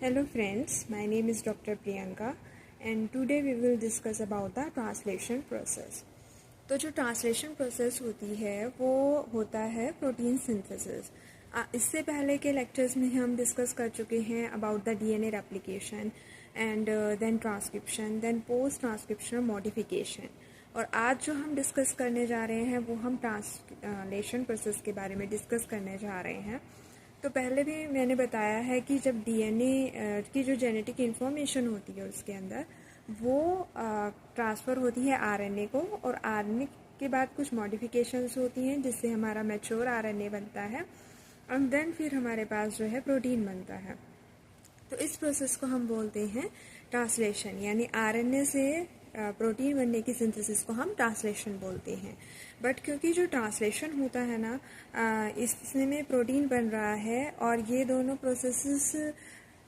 Hello friends, my name is Dr. Priyanka and today we will discuss about the translation process. तो जो translation process होती है वो होता है प्रोटीन सिंथेसिस। इससे पहले के लेक्चर्स में हम डिस्कस कर चुके हैं about the DNA replication and then transcription, then post transcriptional modification. और आज जो हम डिस्कस करने जा रहे हैं वो हम ट्रांसलेशन प्रोसेस के बारे में डिस्कस करने जा रहे हैं। तो पहले भी मैंने बताया है कि जब डीएनए की जो जेनेटिक इन्फॉर्मेशन होती है उसके अंदर वो ट्रांसफ़र होती है आरएनए को, और आरएनए के बाद कुछ मॉडिफिकेशंस होती हैं जिससे हमारा मैच्योर आरएनए बनता है एंड देन फिर हमारे पास जो है प्रोटीन बनता है। तो इस प्रोसेस को हम बोलते हैं ट्रांसलेशन, यानी आरएनए से प्रोटीन बनने की सिंथेसिस को हम ट्रांसलेशन बोलते हैं। बट क्योंकि जो ट्रांसलेशन होता है ना, इसमें प्रोटीन बन रहा है और ये दोनों प्रोसेसेस,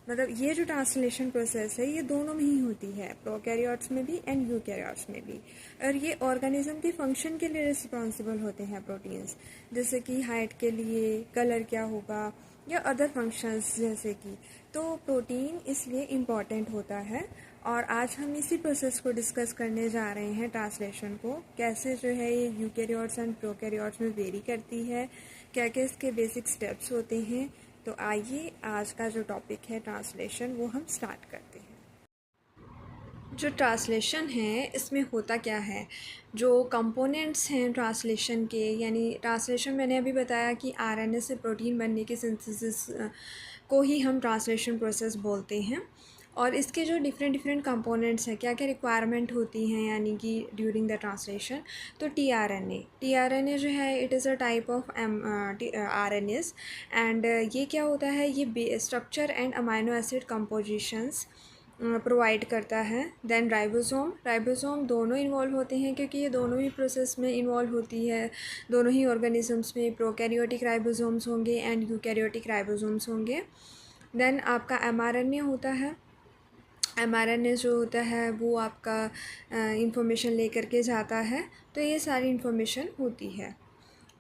मतलब ये जो ट्रांसलेशन प्रोसेस है ये दोनों में ही होती है, प्रोकैरियोट्स में भी एंड यूकैरियोट्स में भी। और ये ऑर्गेनिज्म के फंक्शन के लिए रिस्पॉन्सिबल होते हैं प्रोटीन्स, जैसे कि हाइट के लिए, कलर क्या होगा, या अदर फंक्शंस जैसे कि। तो प्रोटीन इसलिए इम्पॉर्टेंट होता है और आज हम इसी प्रोसेस को डिस्कस करने जा रहे हैं, ट्रांसलेशन को कैसे जो है ये यूकैरियोट्स एंड प्रोकैरियोट्स में वेरी करती है, क्या क्या इसके बेसिक स्टेप्स होते हैं। तो आइए आज का जो टॉपिक है ट्रांसलेशन वो हम स्टार्ट करते हैं। जो ट्रांसलेशन है इसमें होता क्या है, जो कंपोनेंट्स हैं ट्रांसलेशन के, यानी ट्रांसलेशन मैंने अभी बताया कि आरएनए से प्रोटीन बनने की सिंथेसिस को ही हम ट्रांसलेशन प्रोसेस बोलते हैं। और इसके जो डिफरेंट कंपोनेंट्स हैं, क्या क्या रिक्वायरमेंट होती हैं यानी कि ड्यूरिंग द ट्रांसलेशन। तो टीआरएनए जो है it is a type of RNS and ये क्या होता है, ये structure and amino acid compositions provide करता है। देन राइबोसोम दोनों इन्वॉल्व होते हैं क्योंकि ये दोनों ही प्रोसेस में इन्वॉल्व होती है। दोनों ही ऑर्गेनिजम्स में प्रोकैरियोटिक राइबोसोम्स होंगे एंड यूकैरियोटिक राइबोसोम्स होंगे। देन आपका एमआरएनए होता है। एमआरएनए जो होता है वो आपका इंफॉर्मेशन लेकर के जाता है। तो ये सारी इंफॉर्मेशन होती है।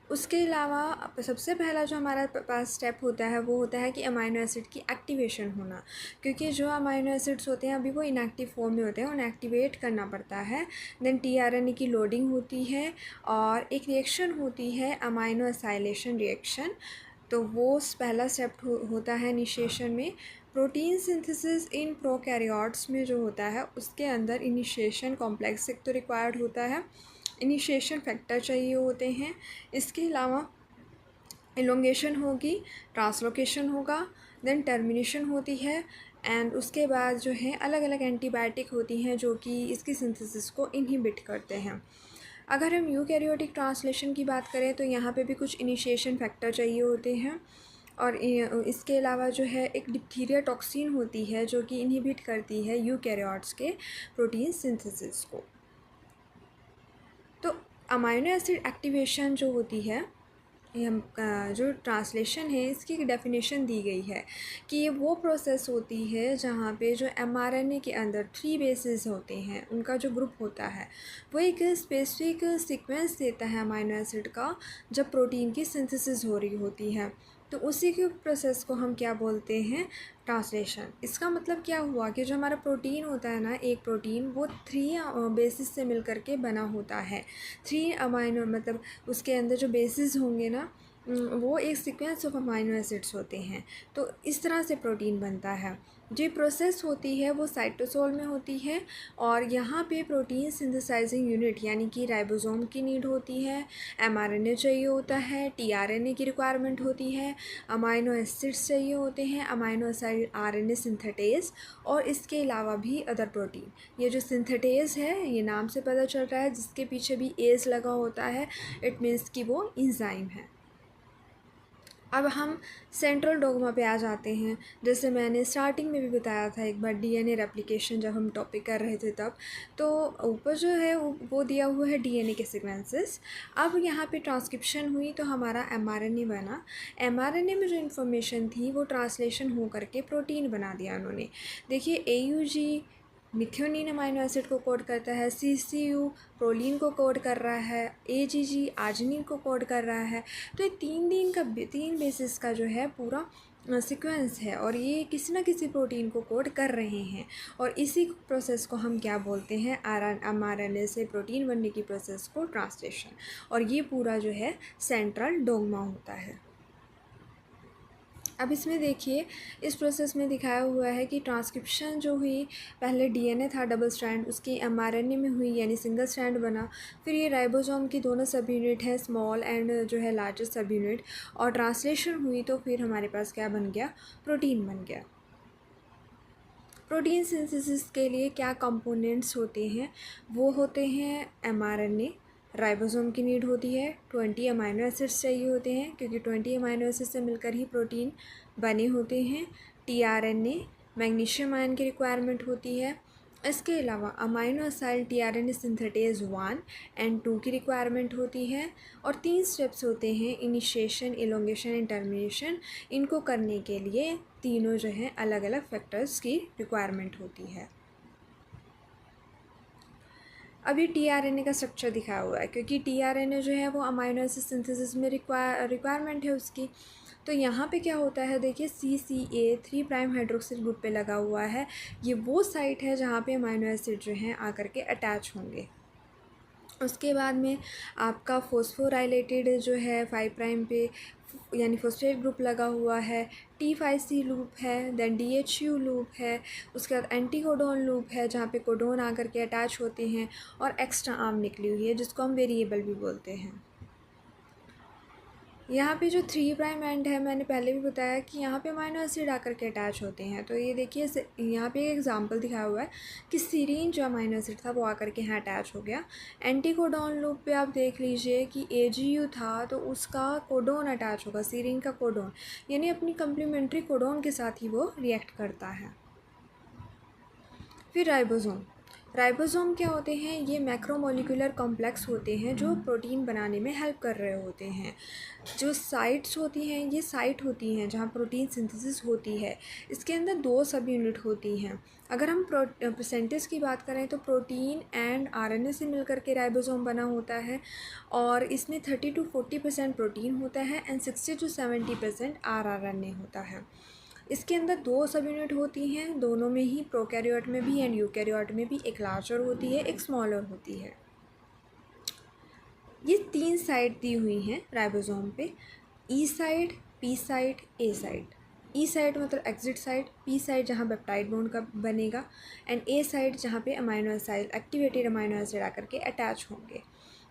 उसके अलावा सबसे पहला जो हमारा पास स्टेप होता है वो होता है कि अमाइनो एसिड की एक्टिवेशन होना, क्योंकि जो अमाइनो एसिड्स होते हैं अभी वो इनएक्टिव फॉर्म में होते हैं, उन्हें एक्टिवेट करना पड़ता है। देन टीआरएनए की लोडिंग होती है और एक रिएक्शन होती है अमाइनो एसाइलेशन रिएक्शन। तो वो पहला स्टेप होता है इनिशिएशन में। प्रोटीन सिंथेसिस इन प्रोकैरियोट्स में जो होता है उसके अंदर इनिशिएशन कॉम्प्लेक्स एक तो रिक्वायर्ड होता है, इनिशिएशन फैक्टर चाहिए होते हैं। इसके अलावा एलोंगेशन होगी, ट्रांसलोकेशन होगा, देन टर्मिनेशन होती है एंड उसके बाद जो है अलग अलग एंटीबायोटिक होती हैं जो कि इसकी सिंथेसिस को इनहिबिट करते हैं। अगर हम यूकैरियोटिक ट्रांसलेशन की बात करें तो यहाँ पे भी कुछ इनिशिएशन फैक्टर चाहिए होते हैं और इसके अलावा जो है एक डिप्थीरिया टॉक्सिन होती है जो कि इनहिबिट करती है यूकैरियोट्स के प्रोटीन सिंथेसिस को। तो अमाइनो एसिड एक्टिवेशन जो होती है, जो ट्रांसलेशन है इसकी डेफिनेशन दी गई है कि ये वो प्रोसेस होती है जहाँ पे जो एमआरएनए के अंदर 3 बेसेस होते हैं, उनका जो ग्रुप होता है वो एक स्पेसिफिक सीक्वेंस देता है अमाइनो एसिड का जब प्रोटीन की सिंथेसिस हो रही होती है। तो उसी के प्रोसेस को हम क्या बोलते हैं, ट्रांसलेशन। इसका मतलब क्या हुआ कि जो हमारा प्रोटीन होता है ना, एक प्रोटीन वो 3 बेसिस से मिल करके बना होता है। 3 अमाइनो मतलब उसके अंदर जो बेसिस होंगे ना वो एक सीक्वेंस ऑफ अमाइनो एसिड्स होते हैं। तो इस तरह से प्रोटीन बनता है। जो प्रोसेस होती है वो साइटोसोल में होती है और यहाँ पे प्रोटीन सिंथेसाइजिंग यूनिट यानी कि राइबोसोम की नीड होती है, एमआरएनए चाहिए होता है, टीआरएनए की रिक्वायरमेंट होती है, अमाइनो एसिड्स चाहिए होते हैं, अमाइनो एसिड आरएनए सिंथेटेज, और इसके अलावा भी अदर प्रोटीन। ये जो सिंथेटेज है ये नाम से पता चल रहा है, जिसके पीछे भी एज लगा होता है, इट मीन्स कि वो एंजाइम है। अब हम सेंट्रल डोग्मा पे आ जाते हैं। जैसे मैंने स्टार्टिंग में भी बताया था एक बार डीएनए रेप्लिकेशन जब हम टॉपिक कर रहे थे तब, तो ऊपर जो है वो दिया हुआ है डीएनए के सीक्वेंसेस। अब यहाँ पे ट्रांसक्रिप्शन हुई तो हमारा एमआरएनए बना। एमआरएनए में जो इन्फॉर्मेशन थी वो ट्रांसलेशन हो करके प्रोटीन बना दिया उन्होंने। देखिए एयूजी मिथ्योनिन अमाइनो एसिड को कोड करता है, सीसीयू प्रोलीन को कोड कर रहा है, एजीजी आर्जिनिन को कोड कर रहा है। तो ये 3 बेसिस का जो है पूरा सीक्वेंस है और ये किसी न किसी प्रोटीन को कोड कर रहे हैं, और इसी प्रोसेस को हम क्या बोलते हैं, mRNA से प्रोटीन बनने की प्रोसेस को ट्रांसलेशन। और ये पूरा जो है सेंट्रल डोग्मा होता है। अब इसमें देखिए, इस प्रोसेस में दिखाया हुआ है कि ट्रांसक्रिप्शन जो हुई, पहले डीएनए था डबल स्ट्रैंड, उसकी एमआरएनए में हुई यानी सिंगल स्ट्रैंड बना। फिर ये राइबोसोम की दोनों सब यूनिट है, स्मॉल एंड जो है लार्जेस्ट सब यूनिट, और ट्रांसलेशन हुई तो फिर हमारे पास क्या बन गया, प्रोटीन बन गया। प्रोटीन सिंथेसिस के लिए क्या कंपोनेंट्स होते हैं, वो होते हैं एमआरएनए, राइबोसोम की नीड होती है, 20 अमाइनो एसिड्स चाहिए होते हैं क्योंकि 20 अमाइनो एसिड से मिलकर ही प्रोटीन बने होते हैं। टीआरएनए, मैग्नीशियम आयन की रिक्वायरमेंट होती है। इसके अलावा amino acid tRNA synthetase 1 and 2 की रिक्वायरमेंट होती है। और 3 स्टेप्स होते हैं, इनिशिएशन, इलोंगेशन एंड टर्मिनेशन। इनको करने के लिए तीनों जो है अलग अलग फैक्टर्स की रिक्वायरमेंट होती है। अभी टीआरएनए का स्ट्रक्चर दिखाया हुआ है क्योंकि टीआरएनए जो है वो अमाइनो एसिड सिंथेसिस में रिक्वायरमेंट है उसकी। तो यहाँ पे क्या होता है, देखिए CCA 3 प्राइम हाइड्रोक्सिल ग्रुप पे लगा हुआ है। ये वो साइट है जहाँ पे अमाइनो एसिड जो हैं आकर के अटैच होंगे। उसके बाद में आपका फोस्फोराइलेटेड जो है 5 प्राइम पे यानी फोस्फेट ग्रुप लगा हुआ है, T5C लूप है, देन DHU लूप है, उसके बाद एंटीकोडोन लूप है जहाँ पे कोडोन आकर के अटैच होते हैं, और एक्स्ट्रा आर्म निकली हुई है जिसको हम वेरिएबल भी बोलते हैं। यहाँ पे जो 3 प्राइम एंड है, मैंने पहले भी बताया कि यहाँ पे अमाइनो एसिड आकर के अटैच होते हैं। तो ये देखिए, यहाँ पे एक एग्जांपल दिखाया हुआ है कि सीरीन जो अमाइनो एसिड था वो आकर के यहाँ अटैच हो गया। एंटीकोडोन लूप पे आप देख लीजिए कि AGU था तो उसका कोडोन अटैच होगा, सीरीन का कोडोन, यानी अपनी कम्प्लीमेंट्री कोडोन के साथ ही वो रिएक्ट करता है। फिर राइबोसोम क्या होते हैं, ये मैक्रोमोलिकुलर कॉम्प्लेक्स होते हैं जो प्रोटीन बनाने में हेल्प कर रहे होते हैं। जो साइट्स होती हैं, ये साइट होती हैं जहाँ प्रोटीन सिंथेसिस होती है। इसके अंदर 2 सब यूनिट होती हैं। अगर हम परसेंटेज की बात करें तो प्रोटीन एंड RNA से मिलकर के राइबोसोम बना होता है, और इसमें 30 to 40% प्रोटीन होता है एंड 60 to 70% rRNA होता है। इसके अंदर 2 सब यूनिट होती हैं, दोनों में ही, प्रोकैरियोट में भी एंड यूकैरियोट में भी। एक लार्जर होती है, एक स्मॉलर होती है। ये 3 साइड दी हुई हैं राइबोसोम पे, ई साइड, पी साइड, ए साइड। ई साइड मतलब एग्जिट साइड, पी साइड जहाँ पेप्टाइड बॉन्ड का बनेगा, एंड ए साइड जहाँ पे amino acid, activated amino acid आकर के अटैच होंगे।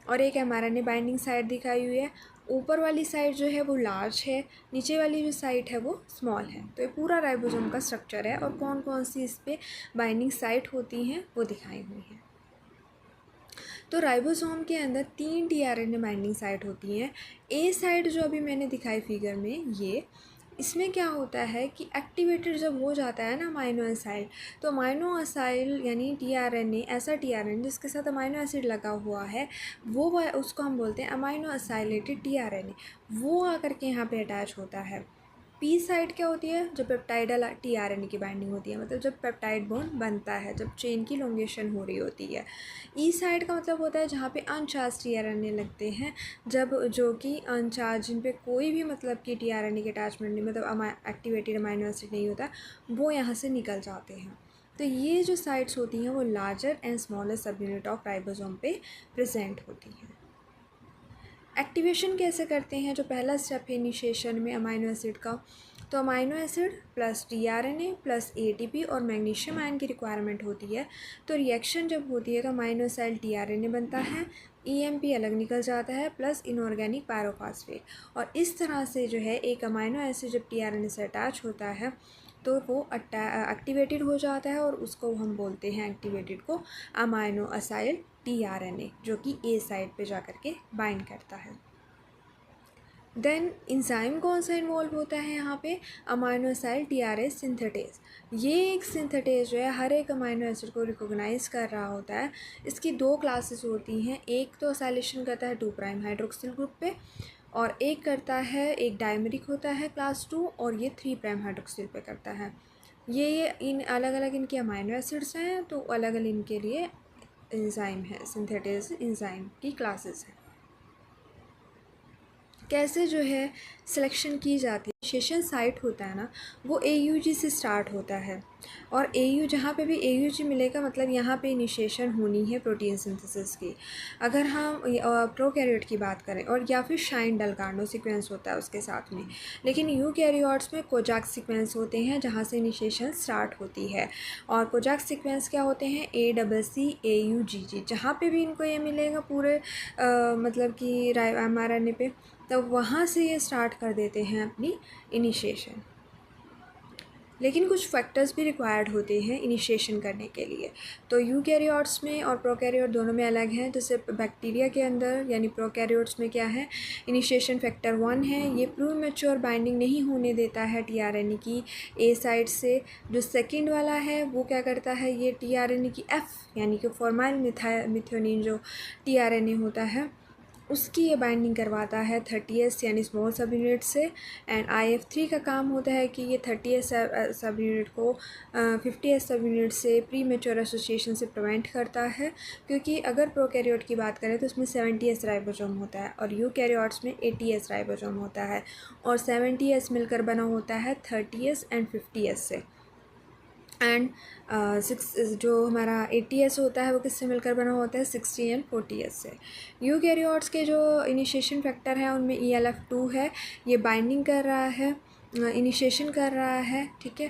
और एक mRNA बाइंडिंग साइट दिखाई हुई है। ऊपर वाली साइड जो है वो लार्ज है, नीचे वाली जो साइट है वो स्मॉल है। तो ये पूरा राइबोसोम का स्ट्रक्चर है, और कौन कौन सी इस पर बाइंडिंग साइट होती हैं वो दिखाई हुई है। तो राइबोसोम के अंदर 3 tRNA बाइंडिंग साइट होती हैं। ए साइट जो अभी मैंने दिखाई फिगर में, ये इसमें क्या होता है कि एक्टिवेटेड जब हो जाता है ना अमाइनो एसिड, तो अमाइनो एसिड यानी टीआरएनए, ऐसा टीआरएनए जिसके साथ अमाइनो एसिड लगा हुआ है, वो उसको हम बोलते हैं अमाइनो एसिलेटेड टीआरएनए। वो आकर के यहाँ पे अटैच होता है। पी साइड क्या होती है, जब पेप्टाइडल टीआरएनए की बाइंडिंग होती है, मतलब जब पेप्टाइड बॉन्ड बनता है, जब चेन की लोंगेशन हो रही होती है। ई साइड का मतलब होता है जहाँ पे अनचार्ज टीआरएनए लगते हैं, जब जो कि अनचार्ज, जिन पे कोई भी मतलब कि टीआरएनए के अटैचमेंट नहीं, मतलब एक्टिवेटेड अमाइनो एसिड नहीं होता, वो यहाँ से निकल जाते हैं। तो ये जो साइट्स होती हैं वो लार्जर एंड स्मॉलर सब यूनिट ऑफ राइबोसोम पे प्रेजेंट होती हैं। एक्टिवेशन कैसे करते हैं, जो पहला स्टेप है इनिशिएशन में अमाइनो एसिड का, तो amino acid plus tRNA plus ATP और मैग्नीशियम आयन की रिक्वायरमेंट होती है। तो रिएक्शन जब होती है तो अमाइनो एसिड टीआरएनए बनता है, ईएमपी अलग निकल जाता है, प्लस इनऑर्गेनिक पायरोफॉस्फेट, और इस तरह से जो है एक अमाइनो एसिड जब टीआरएनए से अटैच होता है तो वो एक्टिवेटेड हो जाता है, और उसको हम बोलते हैं एक्टिवेटेड को अमाइनो एसिड टीआरएनए, जो कि ए साइड पे जाकर के बाइंड करता है। देन इंजाइम कौन सा इन्वॉल्व होता है यहाँ पे, अमाइनो एसिड टीआरएस सिंथेटेज। ये एक सिंथेटेज जो है हर एक अमाइनो एसिड को रिकॉग्नाइज कर रहा होता है। इसकी 2 क्लासेस होती हैं, एक तो एसाइलेशन करता है 2 प्राइम हाइड्रोक्सिल ग्रुप पे, और एक करता है, एक डायमेरिक होता है क्लास 2, और ये 3 प्राइम हाइड्रोक्सिल पे करता है। ये इन अलग अलग इनके अमाइनो एसिड्स हैं, तो अलग अलग इनके लिए एंजाइम है, सिंथेटेज एंजाइम की क्लासेस हैं। कैसे जो है सिलेक्शन की जाती है। इनिशिएशन साइट होता है ना, वो AUG से स्टार्ट होता है, और AU जहाँ पे भी AUG मिलेगा मतलब यहाँ पे इनिशिएशन होनी है प्रोटीन सिंथेसिस की। अगर हम प्रोकैरियोट की बात करें, और या फिर शाइन डेल्गार्नो सीक्वेंस होता है उसके साथ में, लेकिन यूकैरियोट्स में कोजाक्स सीक्वेंस होते हैं जहाँ से इनिशिएशन स्टार्ट होती है। और कोजाक्स सीक्वेंस क्या होते हैं, ACCAUGG, जहाँ पे भी इनको ये मिलेगा पूरे मतलब कि mRNA पे, तब वहाँ से ये स्टार्ट कर देते हैं अपनी इनिशिएशन। लेकिन कुछ फैक्टर्स भी रिक्वायर्ड होते हैं इनिशिएशन करने के लिए। तो यूकैरियोट्स में और प्रोकैरियोट दोनों में अलग हैं। जैसे बैक्टीरिया के अंदर यानी प्रोकैरियोट्स में क्या है, इनिशिएशन फैक्टर 1 है, ये प्रीमैच्योर बाइंडिंग नहीं होने देता है tRNA की A साइड से। जो सेकंड वाला है वो क्या करता है, ये tRNA की F यानी कि फॉर्माइल मिथ्योनिन जो tRNA होता है उसकी ये बाइंडिंग करवाता है 30S यानी स्मॉल सब यूनिट से। एंड IF3 का काम होता है कि ये 30S सब यूनिट को 50S सब यूनिट से प्री मेच्योर एसोसिएशन से प्रिवेंट करता है, क्योंकि अगर प्रोकैरियोट की बात करें तो उसमें 70S राइबोसोम होता है और यूकैरियोट्स में 80S राइबोसोम होता है, और 70S मिलकर बना होता है 30S एंड 50S से। एंड 6 जो हमारा 80S होता है वो किससे मिलकर बना होता है, 60 एंड 40S से। यूकैरियोट्स के जो इनिशिएशन फैक्टर है उनमें ELF2 है, ये बाइंडिंग कर रहा है, इनिशिएशन कर रहा है, ठीक है।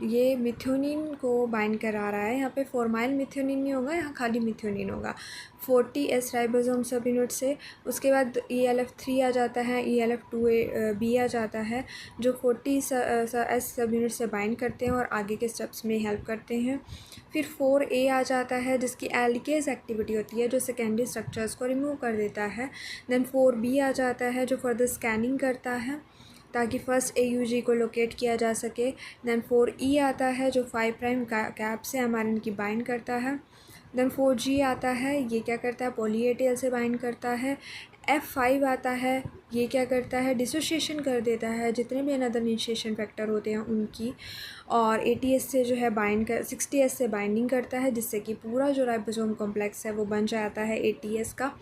ये मिथ्योनिन को बाइंड करा रहा है। यहाँ पे फॉर्माइल मिथ्योनिन नहीं होगा, यहाँ खाली मिथ्योनिन होगा 40S राइबोसोम सब यूनिट से। उसके बाद ELF3 आ जाता है, ELF2B आ जाता है जो 40S सब यूनिट से बाइंड करते हैं और आगे के स्टेप्स में हेल्प करते हैं। फिर 4A आ जाता है जिसकी एल्केज एक्टिविटी होती है जो सेकेंडरी स्ट्रक्चर्स को रिमूव कर देता है। देन 4B आ जाता है जो फर्दर स्कैनिंग करता है ताकि फर्स्ट AUG को लोकेट किया जा सके। देन 4E आता है जो 5 प्राइम कैप से mRNA की बाइंड करता है। देन 4G आता है, ये क्या करता है, पॉली A टेल से बाइंड करता है। F5 आता है, ये क्या करता है, डिसोसिएशन कर देता है जितने भी अनदर इनिशिएशन फैक्टर होते हैं उनकी, और 80S से जो है 60S से बाइंडिंग करता है जिससे कि पूरा जो राइबोसोम कॉम्प्लेक्स है वो बन जाता है 80S का।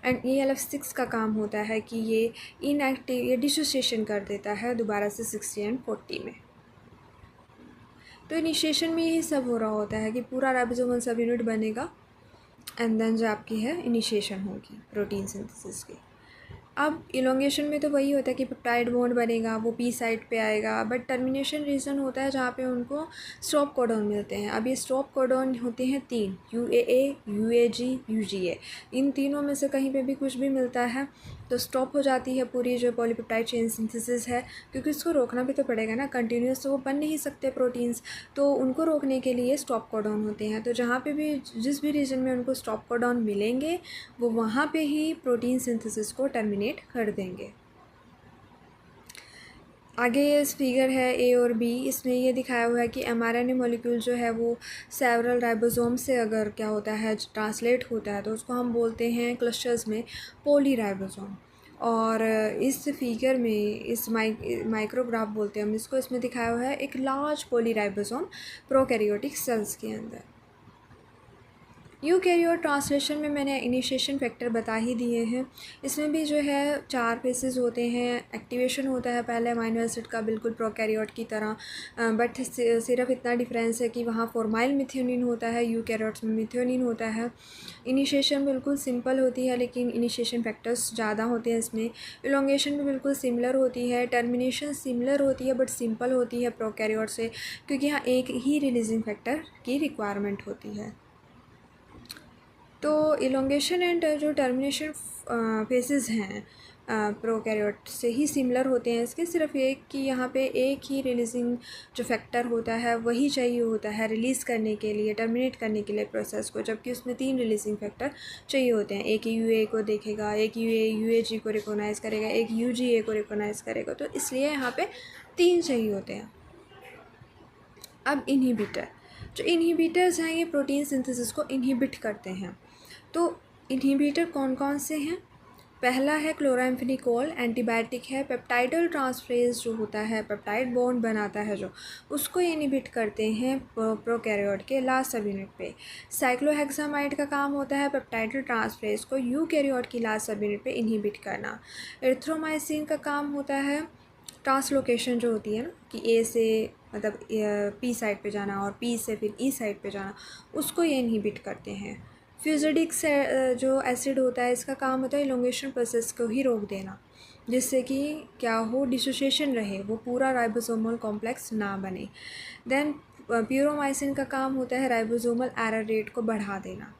एंड ELF6 का काम होता है कि ये इनएक्टिव, ये डिसोसिएशन कर देता है दोबारा से 60 एंड 40 में। तो इनिशिएशन में यही सब हो रहा होता है कि पूरा राइबोसोमल सब यूनिट बनेगा एंड देन जो आपकी है इनिशिएशन होगी प्रोटीन सिंथेसिस की। अब इलोंगेशन में तो वही होता है कि पेप्टाइड बॉन्ड बनेगा, वो P साइड पे आएगा, बट टर्मिनेशन रीजन होता है जहाँ पे उनको स्टॉप कोडॉन मिलते हैं। अब ये स्टॉप कोडॉन होते हैं 3, UAA, UAG, UGA। इन तीनों में से कहीं पे भी कुछ भी मिलता है तो स्टॉप हो जाती है पूरी जो पॉलीपेप्टाइड चेन सिंथेसिस है, क्योंकि इसको रोकना भी तो पड़ेगा ना, कंटिन्यूस तो वो बन नहीं सकते प्रोटीन्स, तो उनको रोकने के लिए स्टॉप कोडॉन होते हैं। तो जहाँ पे भी जिस भी रीजन में उनको स्टॉप कोडॉन मिलेंगे वो वहाँ पे ही प्रोटीन सिंथेसिस को टर्मिनेट कर देंगे। आगे ये इस फिगर है A और B, इसमें ये दिखाया हुआ है कि mRNA मॉलिक्यूल जो है वो सेवरल राइबोसोम से अगर क्या होता है ट्रांसलेट होता है तो उसको हम बोलते हैं क्लस्टर्स में पॉलीराइबोसोम। और इस फिगर में इस माइक्रोग्राफ बोलते हैं हम इसको, इसमें दिखाया हुआ है एक लार्ज पॉलीराइबोसोम प्रोकैरियोटिक सेल्स के अंदर। यूकैरियोट ट्रांसलेशन में मैंने इनिशिएशन फैक्टर बता ही दिए हैं। इसमें भी जो है 4 फेसेस होते हैं। एक्टिवेशन होता है पहले अमाइनो एसिड का, बिल्कुल प्रोकैरियोट की तरह, बट सिर्फ इतना डिफरेंस है कि वहाँ फॉर्माइल मिथ्योनिन होता है, यूकैरियोट्स में मिथ्योनिन होता है। इनिशिएशन बिल्कुल सिंपल होती है लेकिन इनिशिएशन फैक्टर्स ज़्यादा होते हैं इसमें। इलोंगेशन भी बिल्कुल सिमिलर होती है, टर्मिनेशन सिमिलर होती है बट सिंपल होती है प्रोकैरियोट से, क्योंकि यहाँ एक ही रिलीजिंग फैक्टर की रिक्वायरमेंट होती है। तो इलोंगेशन एंड जो टर्मिनेशन फेसेस हैं प्रोकैरियोट से ही सिमिलर होते हैं इसके, सिर्फ एक कि यहाँ पे एक ही रिलीजिंग जो फैक्टर होता है वही चाहिए होता है रिलीज़ करने के लिए, टर्मिनेट करने के लिए प्रोसेस को, जबकि उसमें 3 रिलीजिंग फैक्टर चाहिए होते हैं। एक UA को देखेगा, एक UAG को रिकोगनाइज़ करेगा, एक UGA को रिकोगनाइज़ करेगा, तो इसलिए यहाँ पे 3 चाहिए होते हैं। अब इनहिबिटर, जो इनहिबिटर्स हैं ये प्रोटीन सिंथेसिस को इनहिबिट करते हैं। तो इनहिबिटर कौन कौन से हैं, पहला है क्लोराम्फेनिकोल, एंटीबायोटिक है। पेप्टाइडल ट्रांसफरेज जो होता है, पेप्टाइड बॉन्ड बनाता है जो, उसको इनहिबिट करते हैं प्रोकैरियोट के लास्ट सब यूनिट पे। साइक्लोहेक्सामाइड का काम होता है पेप्टाइडल ट्रांसफरेज को यूकैरियोट की लास्ट सब यूनिट पे इनहिबिट करना। एरिथ्रोमाइसिन का काम होता है ट्रांसलोकेशन जो होती है ना, कि ए से मतलब पी साइड पे जाना और पी से फिर ई साइड पे जाना, उसको ये इनहिबिट करते हैं। फ्यूजिडिक से जो एसिड होता है, इसका काम होता है इलोंगेशन प्रोसेस को ही रोक देना, जिससे कि क्या हो, डिसोसिएशन रहे, वो पूरा राइबोसोमल कॉम्प्लेक्स ना बने। देन प्यूरोमाइसिन का काम होता है राइबोसोमल एरर रेट को बढ़ा देना।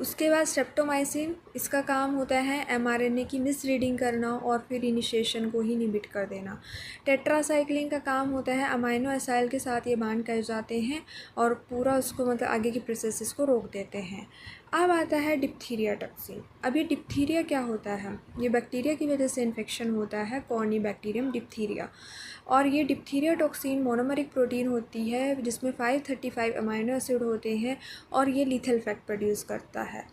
उसके बाद स्ट्रेप्टोमाइसिन, इसका काम होता है एमआरएनए की मिस रीडिंग करना और फिर इनिशिएशन को ही इनहिबिट कर देना। टेट्रासाइक्लिन का काम होता है अमाइनो एसाइल के साथ ये बांड कर जाते हैं और पूरा उसको मतलब आगे की प्रोसेसेस को रोक देते हैं। अब आता है डिप्थीरिया टॉक्सिन। अब ये डिप्थीरिया क्या होता है, ये बैक्टीरिया की वजह से इन्फेक्शन होता है, कॉर्निबैक्टीरियम डिप्थीरिया। और ये डिप्थीरिया टॉक्सिन मोनोमरिक प्रोटीन होती है जिसमें 535 अमाइनो एसिड होते हैं और ये लीथल इफेक्ट प्रोड्यूस करता है।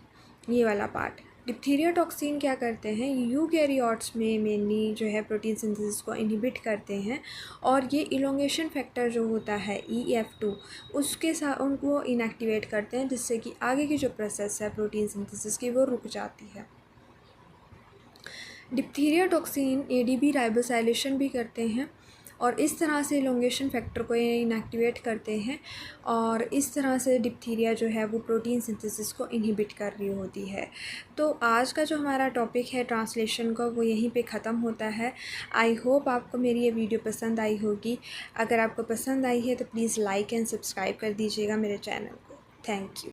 ये वाला पार्ट डिप्थीरिया टॉक्सिन क्या करते हैं, यूकैरियोट्स में मेनली जो है प्रोटीन सिंथेसिस को इनहिबिट करते हैं और ये इलोंगेशन फैक्टर जो होता है EF2 उसके साथ उनको इनएक्टिवेट करते हैं, जिससे कि आगे की जो प्रोसेस है प्रोटीन सिंथेसिस की वो रुक जाती है। डिप्थीरिया टॉक्सिन ADP राइबोसाइलेशन भी करते हैं और इस तरह से इलोंगेशन फैक्टर को इनएक्टिवेट करते हैं और इस तरह से डिप्थीरिया जो है वो प्रोटीन सिंथेसिस को इनहिबिट कर रही होती है। तो आज का जो हमारा टॉपिक है ट्रांसलेशन का, वो यहीं पे ख़त्म होता है। आई होप आपको मेरी ये वीडियो पसंद आई होगी। अगर आपको पसंद आई है तो प्लीज़ लाइक एंड सब्सक्राइब कर दीजिएगा मेरे चैनल को। Thank you.